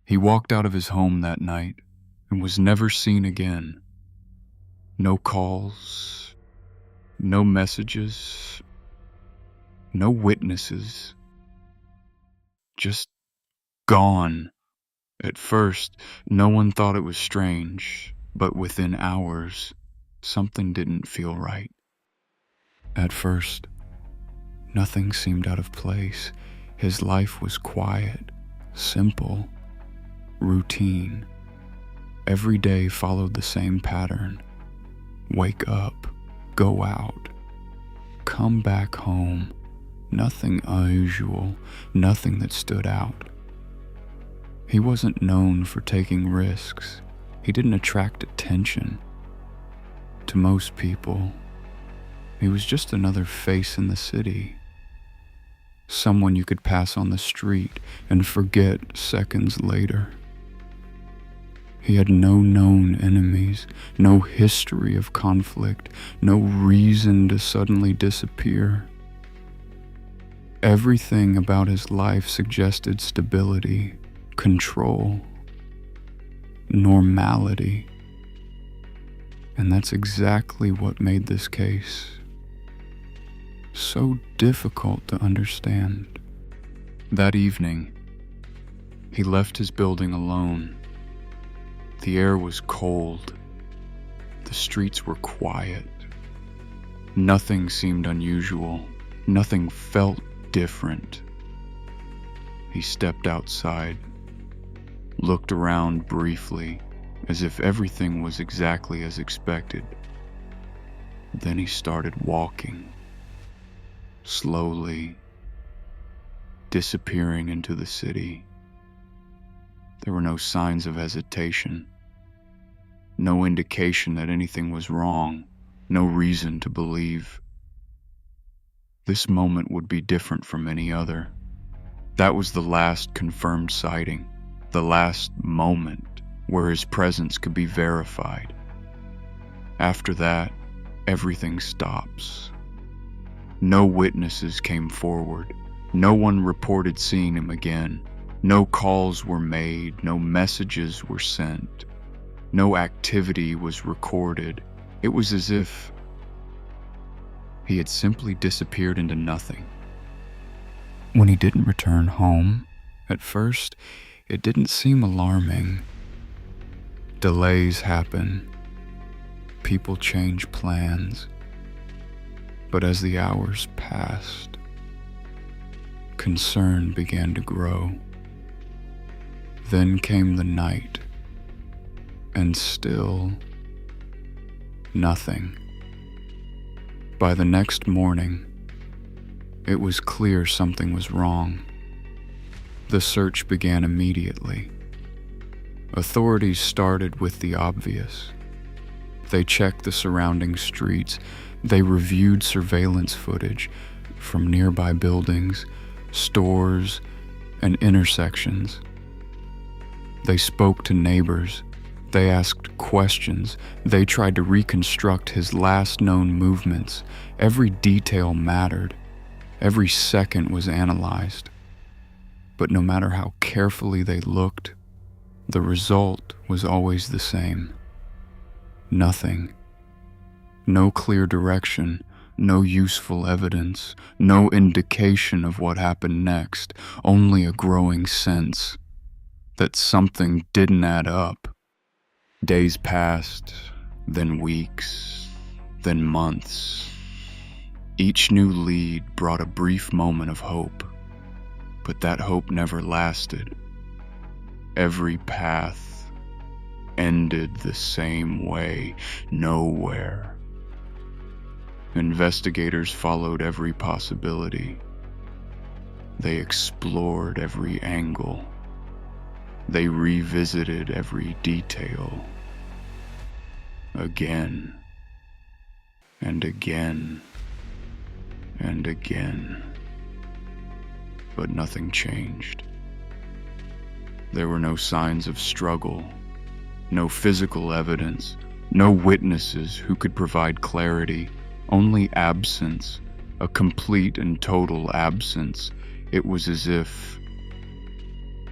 He walked out of his home that night and was never seen again. No calls, no messages, no witnesses. Just gone. At first, no one thought it was strange, but within hours, something didn't feel right. At first, nothing seemed out of place. His life was quiet, simple, routine. Every day followed the same pattern. Wake up, go out, come back home. Nothing unusual, nothing that stood out. He wasn't known for taking risks. He didn't attract attention. To most people, he was just another face in the city. Someone you could pass on the street and forget seconds later. He had no known enemies, no history of conflict, no reason to suddenly disappear. Everything about his life suggested stability, control, normality. And that's exactly what made this case so difficult to understand. That evening, he left his building alone. The air was cold. The streets were quiet. Nothing seemed unusual. Nothing felt different. He stepped outside, looked around briefly, as if everything was exactly as expected. Then he started walking, slowly, disappearing into the city. There were no signs of hesitation, no indication that anything was wrong, no reason to believe. This moment would be different from any other. That was the last confirmed sighting, the last moment where his presence could be verified. After that, everything stops. No witnesses came forward. No one reported seeing him again. No calls were made. No messages were sent. No activity was recorded. It was as if he had simply disappeared into nothing. When he didn't return home, at first, it didn't seem alarming. Delays happen. People change plans. But as the hours passed, concern began to grow. Then came the night, and still nothing. By the next morning, it was clear something was wrong. The search began immediately. Authorities started with the obvious. They checked the surrounding streets. They reviewed surveillance footage from nearby buildings, stores, and intersections. They spoke to neighbors. They asked questions. They tried to reconstruct his last known movements. Every detail mattered. Every second was analyzed. But no matter how carefully they looked, the result was always the same. Nothing. No clear direction, no useful evidence, no indication of what happened next, only a growing sense that something didn't add up. Days passed, then weeks, then months. Each new lead brought a brief moment of hope, but that hope never lasted. Every path ended the same way, nowhere. Investigators followed every possibility. They explored every angle. They revisited every detail. Again, and again, and again. But nothing changed. There were no signs of struggle, no physical evidence, no witnesses who could provide clarity, only absence, a complete and total absence. It was as if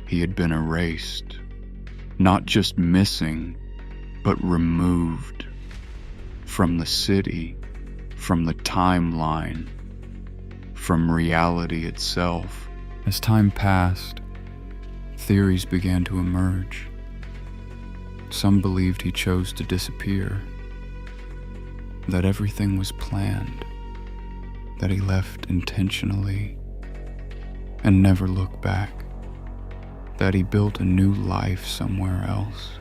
he had been erased. Not just missing, but removed from the city, from the timeline, from reality itself. As time passed, theories began to emerge. Some believed he chose to disappear, that everything was planned, that he left intentionally and never looked back, that he built a new life somewhere else,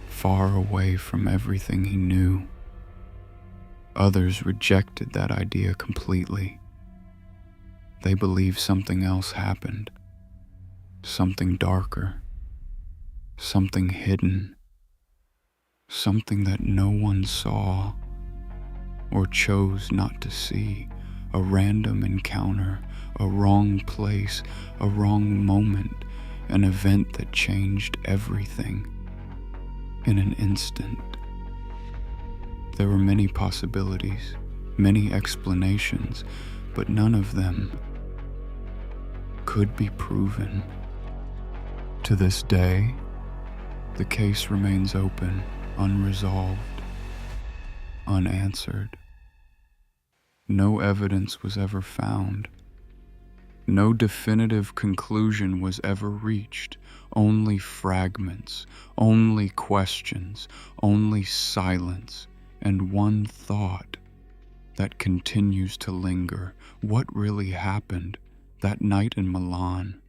far away from everything he knew. Others rejected that idea completely. They believed something else happened, something darker, something hidden, something that no one saw or chose not to see, a random encounter, a wrong place, a wrong moment, an event that changed everything in an instant. There were many possibilities, many explanations, but none of them could be proven. To this day, the case remains open, unresolved, unanswered. No evidence was ever found. No definitive conclusion was ever reached. Only fragments, only questions, only silence, and one thought that continues to linger. What really happened that night in Milan?